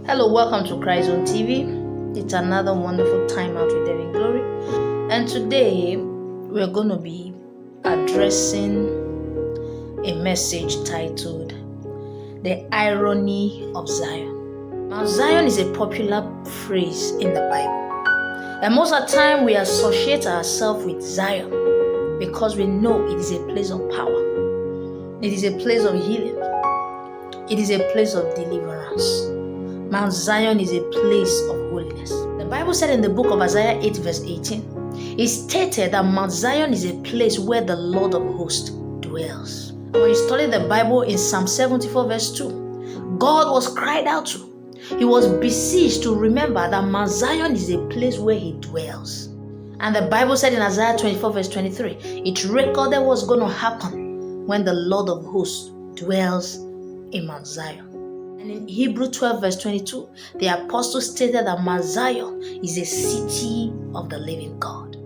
Hello, welcome to ChristZone-tv. It's another wonderful time out with Devin Glory. And today, we're going to be addressing a message titled, The Irony of Zion. Now, Zion is a popular phrase in the Bible. And most of the time, we associate ourselves with Zion because we know it is a place of power. It is a place of healing. It is a place of deliverance. Mount Zion is a place of holiness. The Bible said in the book of Isaiah 8 verse 18, it stated that Mount Zion is a place where the Lord of hosts dwells. And when you study the Bible in Psalm 74 verse 2, God was cried out to. He was beseeched to remember that Mount Zion is a place where he dwells. And the Bible said in Isaiah 24 verse 23, it recorded what's going to happen when the Lord of hosts dwells in Mount Zion. And in Hebrew 12 verse 22, the apostle stated that Mount Zion is a city of the living God.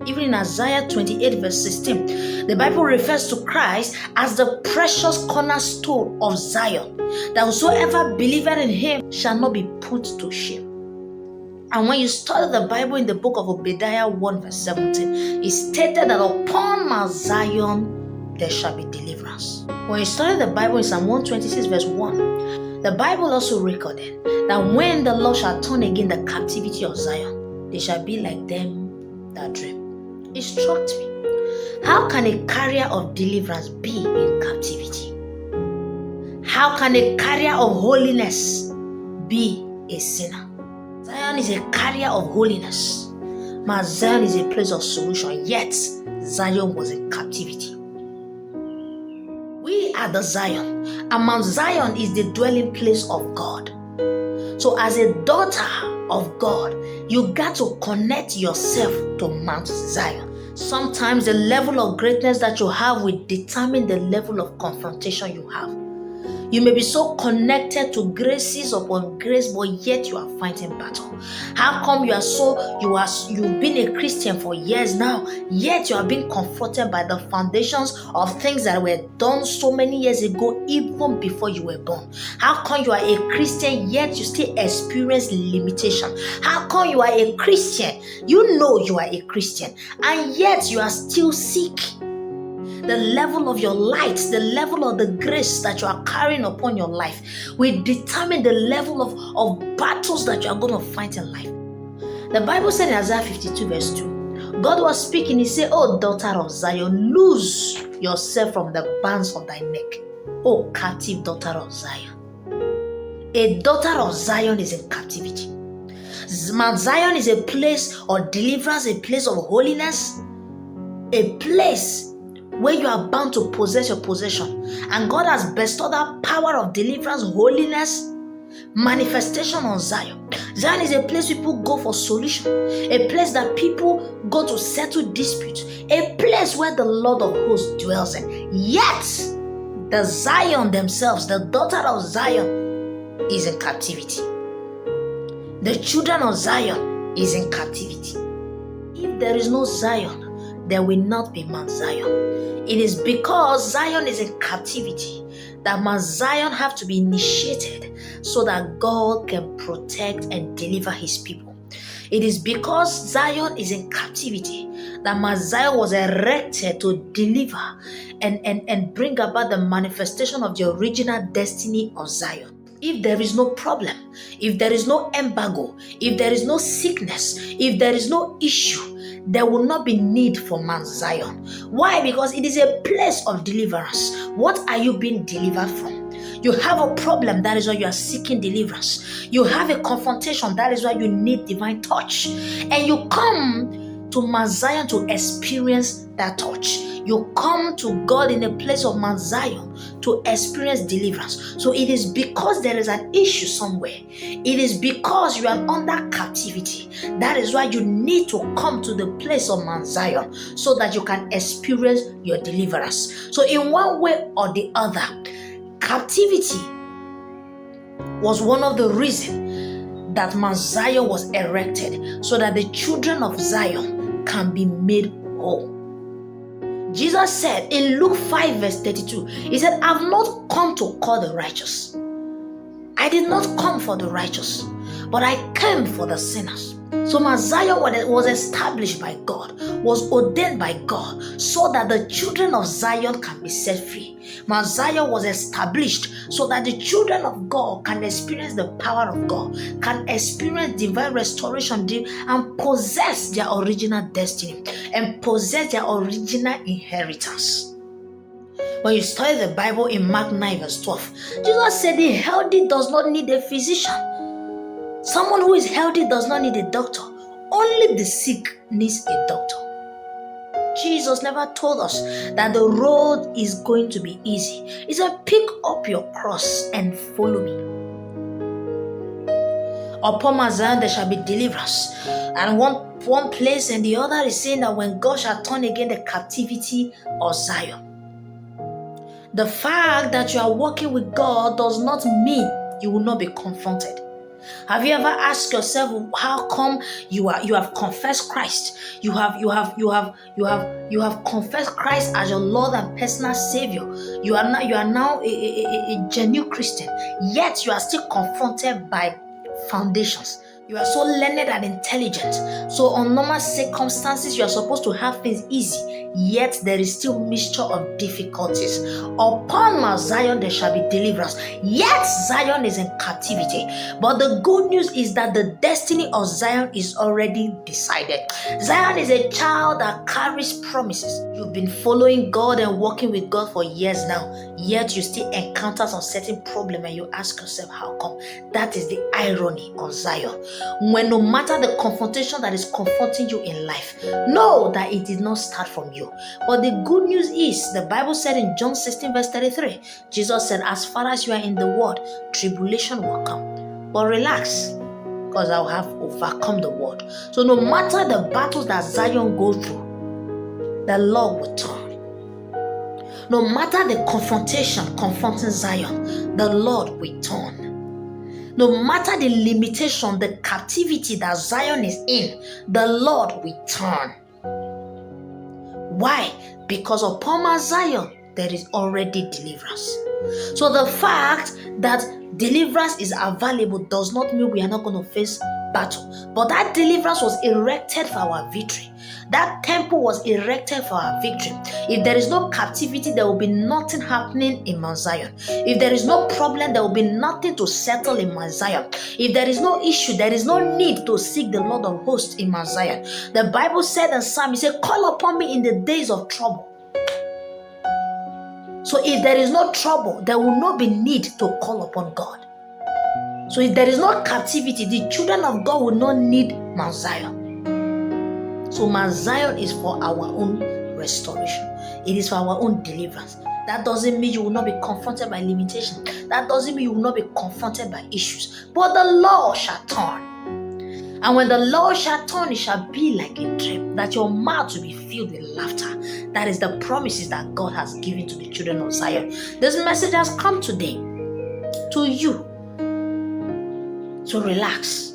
Even in Isaiah 28 verse 16, the Bible refers to Christ as the precious cornerstone of Zion, that whosoever believeth in him shall not be put to shame. And when you study the Bible in the book of Obadiah 1 verse 17, it stated that upon Mount Zion there shall be deliverance. When you study the Bible in Psalm 126 verse 1, the Bible also recorded that when the Lord shall turn again the captivity of Zion, they shall be like them that dream. It struck me. How can a carrier of deliverance be in captivity? How can a carrier of holiness be a sinner? Zion is a carrier of holiness. Mount Zion is a place of solution, yet Zion was in captivity. We are the Zion, and Mount Zion is the dwelling place of God. So as a daughter of God, you got to connect yourself to Mount Zion. Sometimes the level of greatness that you have will determine the level of confrontation you have. You may be so connected to graces upon grace, but yet you are fighting battle. How come you've been a Christian for years now, yet you are being confronted by the foundations of things that were done so many years ago, even before you were born? How come you are a Christian, yet you still experience limitation? How come you are a Christian, you know you are a Christian, and yet you are still sick? The level of your light, the level of the grace that you are carrying upon your life will determine the level of battles that you are going to fight in life. The Bible said in Isaiah 52 verse 2, God was speaking, he said, "Oh daughter of Zion, loose yourself from the bands of thy neck. Oh captive daughter of Zion." A daughter of Zion is in captivity. Mount Zion is a place of deliverance, a place of holiness, a place where you are bound to possess your possession. And God has bestowed that power of deliverance, holiness, manifestation on Zion. Zion is a place people go for solution, a place that people go to settle disputes, a place where the Lord of hosts dwells in. Yet, the Zion themselves, the daughter of Zion, is in captivity. The children of Zion is in captivity. If there is no Zion, there will not be Mount Zion. It is because Zion is in captivity that Mount Zion have to be initiated so that God can protect and deliver his people. It is because Zion is in captivity that Mount Zion was erected to deliver and bring about the manifestation of the original destiny of Zion. If there is no problem, if there is no embargo, if there is no sickness, if there is no issue, there will not be need for Mount Zion. Why? Because it is a place of deliverance. What are you being delivered from? You have a problem, that is why you are seeking deliverance. You have a confrontation, that is why you need divine touch. And you come to Mount Zion to experience that touch. You come to God in a place of Mount Zion to experience deliverance. So it is because there is an issue somewhere. It is because you are under captivity. That is why you need to come to the place of Mount Zion so that you can experience your deliverance. So in one way or the other, captivity was one of the reasons that Mount Zion was erected, so that the children of Zion can be made whole. Jesus said in Luke 5 verse 32, he said, "I've not come to call the righteous. I did not come for the righteous, but I came for the sinners. So Mount Zion was established by God, was ordained by God, so that the children of Zion can be set free. Mount Zion was established so that the children of God can experience the power of God, can experience divine restoration and possess their original destiny and possess their original inheritance. When you study the Bible in Mark 9 verse 12, Jesus said the healthy does not need a physician. Someone who is healthy does not need a doctor. Only the sick needs a doctor. Jesus never told us that the road is going to be easy. He said, pick up your cross and follow me. Upon Mount Zion there shall be deliverance. And one place and the other is saying that when God shall turn again the captivity of Zion. The fact that you are walking with God does not mean you will not be confronted. Have you ever asked yourself how come you have confessed Christ? You have confessed Christ as your Lord and personal Savior. You are now a genuine Christian, yet you are still confronted by foundations. You are so learned and intelligent. So on normal circumstances, you are supposed to have things easy, yet there is still mixture of difficulties. Upon Mount Zion there shall be deliverance, yet Zion is in captivity. But the good news is that the destiny of Zion is already decided. Zion is a child that carries promises. You've been following God and walking with God for years now, yet you still encounter some certain problem and you ask yourself, how come? That is the irony of Zion. When no matter the confrontation that is confronting you in life, know that it did not start from you. But the good news is, the Bible said in John 16 verse 33, Jesus said, as far as you are in the world, tribulation will come. But relax, because I will have overcome the world. So no matter the battles that Zion goes through, the Lord will turn. No matter the confrontation confronting Zion, the Lord will turn. No matter the limitation, the captivity that Zion is in, the Lord will turn. Why? Because upon Mount Zion, there is already deliverance. So the fact that deliverance is available does not mean we are not going to face battle. But that deliverance was erected for our victory. That temple was erected for our victory. If there is no captivity, there will be nothing happening in Mount Zion. If there is no problem, there will be nothing to settle in Mount Zion. If there is no issue, there is no need to seek the Lord of hosts in Mount Zion. The Bible said in Psalm, he said, call upon me in the days of trouble. So if there is no trouble, there will not be need to call upon God. So if there is no captivity, the children of God will not need Mount Zion. So Mount Zion is for our own restoration. It is for our own deliverance. That doesn't mean you will not be confronted by limitation. That doesn't mean you will not be confronted by issues. But the Lord shall turn. And when the Lord shall turn, it shall be like a dream, that your mouth will be filled with laughter. That is the promises that God has given to the children of Zion. This message has come today to you. So relax.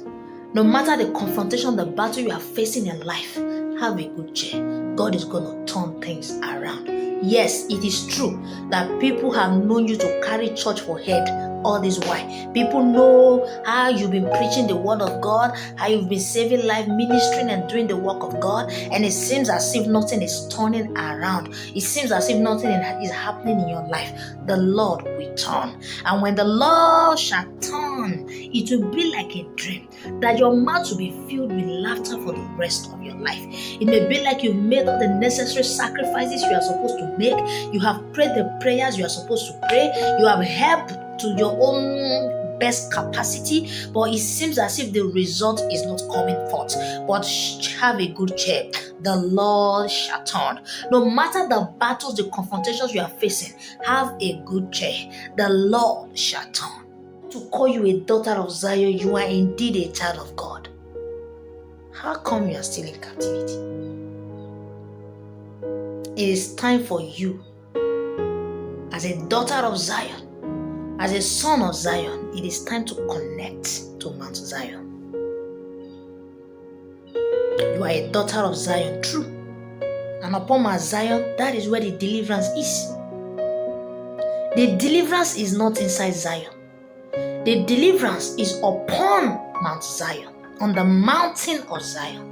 No matter the confrontation, the battle you are facing in life, have a good cheer. God is going to turn things around. Yes, it is true that people have known you to carry church for head all this while. People know how you've been preaching the word of God, how you've been saving life, ministering and doing the work of God, and it seems as if nothing is turning around. It seems as if nothing is happening in your life. The Lord will turn. And when the Lord shall turn, it will be like a dream, that your mouth will be filled with laughter for the rest of your life. It may be like you've made all the necessary sacrifices you are supposed to make. You have prayed the prayers you are supposed to pray. You have helped to your own best capacity, but it seems as if the result is not coming forth. But have a good cheer. The Lord shall turn. No matter the battles, the confrontations you are facing, have a good cheer. The Lord shall turn. To call you a daughter of Zion, you are indeed a child of God. How come you are still in captivity? It is time for you, as a daughter of Zion, as a son of Zion, it is time to connect to Mount Zion. You are a daughter of Zion, true. And upon Mount Zion, that is where the deliverance is. The deliverance is not inside Zion. The The deliverance is upon Mount Zion, on the mountain of Zion.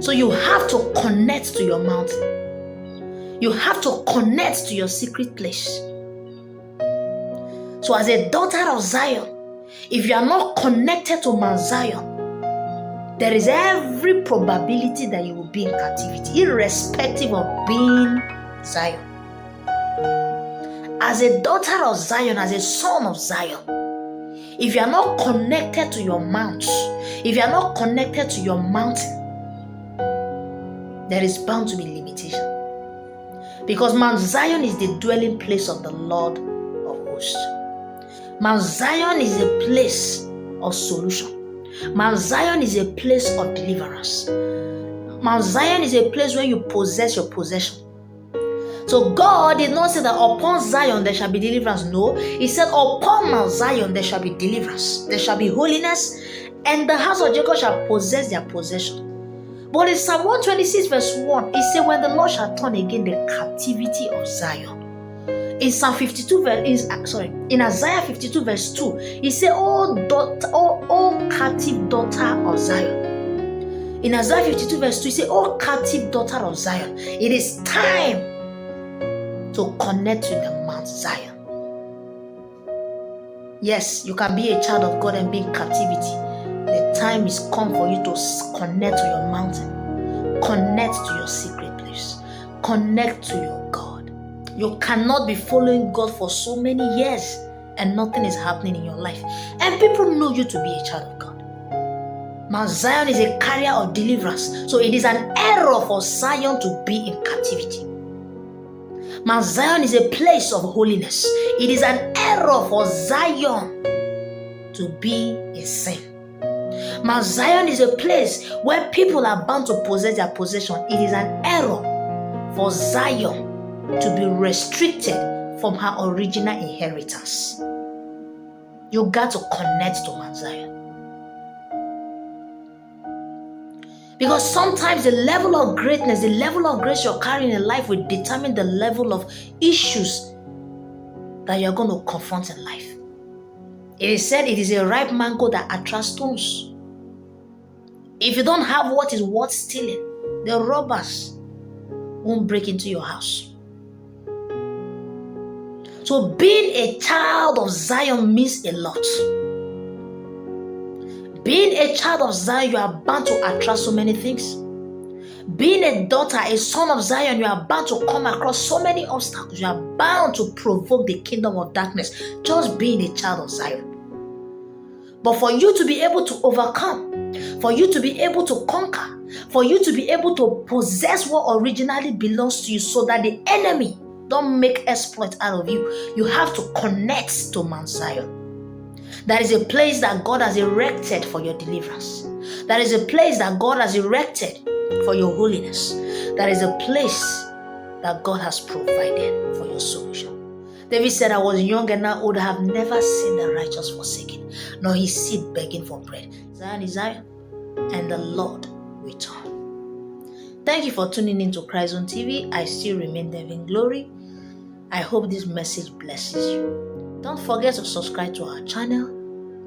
So you have to connect to your mountain. You have to connect to your secret place. So as a daughter of Zion, if you are not connected to Mount Zion, there is every probability that you will be in captivity, irrespective of being Zion. As a daughter of Zion, as a son of Zion, if you are not connected to your mount, if you are not connected to your mountain, there is bound to be limitation. Because Mount Zion is the dwelling place of the Lord of hosts. Mount Zion is a place of solution. Mount Zion is a place of deliverance. Mount Zion is a place where you possess your possession. So God did not say that upon Zion there shall be deliverance. No, He said upon Mount Zion there shall be deliverance. There shall be holiness, and the house of Jacob shall possess their possession. But in Psalm 126 verse 1, it said, when the Lord shall turn again the captivity of Zion. In Isaiah 52 verse 2, he said, O captive daughter of Zion. In Isaiah 52 verse 2, he said, O captive daughter of Zion, it is time to connect to the Mount Zion. Yes, you can be a child of God and be in captivity. The time is come for you to connect to your mountain. Connect to your secret place. Connect to your God. You cannot be following God for so many years and nothing is happening in your life. And people know you to be a child of God. Mount Zion is a carrier of deliverance. So it is an error for Zion to be in captivity. Mount Zion is a place of holiness. It is an error for Zion to be in sin. Mount Zion is a place where people are bound to possess their possession. It is an error for Zion to be restricted from her original inheritance. You got to connect to Mount Zion. Because sometimes the level of greatness, the level of grace you're carrying in life will determine the level of issues that you're going to confront in life. It is said it is a ripe mango that attracts stones. If you don't have what is worth stealing, the robbers won't break into your house. So being a child of Zion means a lot. Being a child of Zion, you are bound to attract so many things. Being a daughter, a son of Zion, you are bound to come across so many obstacles. You are bound to provoke the kingdom of darkness, just being a child of Zion. But for you to be able to overcome, for you to be able to conquer, for you to be able to possess what originally belongs to you so that the enemy don't make exploit out of you, you have to connect to Mount Zion. That is a place that God has erected for your deliverance. That is a place that God has erected for your holiness. That is a place that God has provided for your solution. David said, I was young and now old, I have never seen the righteous forsaken, nor his seed begging for bread. Zion is Zion, and the Lord will turn. Thank you for tuning in to ChristZone-tv. I still remain Devin Glory. I hope this message blesses you. Don't forget to subscribe to our channel,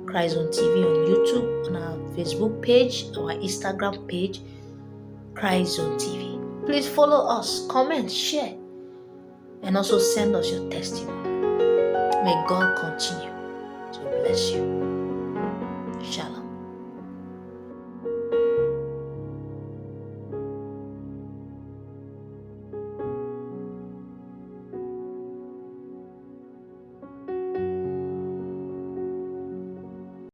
ChristZone-tv on YouTube, on our Facebook page, our Instagram page, ChristZone-tv. Please follow us, comment, share, and also send us your testimony. May God continue to bless you.